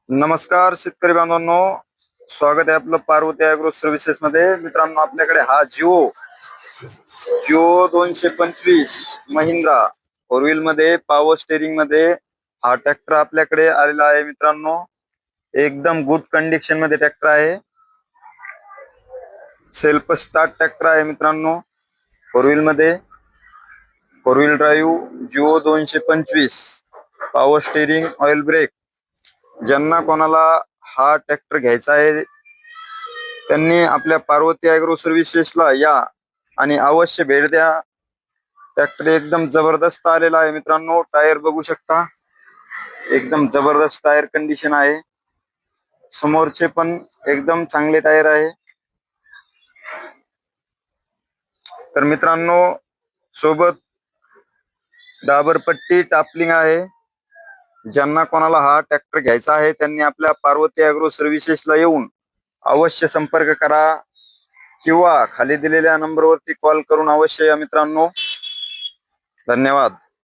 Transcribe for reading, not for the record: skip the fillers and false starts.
नमस्कार शेतकरी बांधवांनो, स्वागत आहे आपलं पार्वती ॲग्रो सर्व्हिसेस मध्ये. मित्रांनो, आपल्याकडे हा जिओ 225 महिंद्रा फोर व्हील मध्ये पॉवर स्टेरिंग मध्ये हा ट्रॅक्टर आपल्याकडे आलेला आहे. मित्रांनो, एकदम गुड कंडिशन मध्ये ट्रॅक्टर आहे. सेल्फ स्टार्ट ट्रॅक्टर आहे. मित्रांनो, फोर व्हील मध्ये four wheel drive Jio 225 power steering oil brake. ज्यांना कोणाला हा ट्रॅक्टर घ्यायचा आहे त्यांनी आपल्या पार्वती ॲग्रो सर्व्हिसेसला या आणि अवश्य भेट द्या. ट्रॅक्टर एकदम जबरदस्त आलेला आहे. मित्रांनो, टायर बघू शकता, एकदम जबरदस्त टायर कंडिशन आहे. समोरचे पण एकदम चांगले टायर आहे. तर मित्रांनो, सोबत डाबरपट्टी टापलिंग आहे. ज्यांना कोणाला हा ट्रॅक्टर घ्यायचा आहे त्यांनी आपल्या पार्वती ॲग्रो सर्व्हिसेसला येऊन अवश्य संपर्क करा किंवा खाली दिलेल्या नंबरवरती कॉल करून अवश्य या. मित्रांनो, धन्यवाद.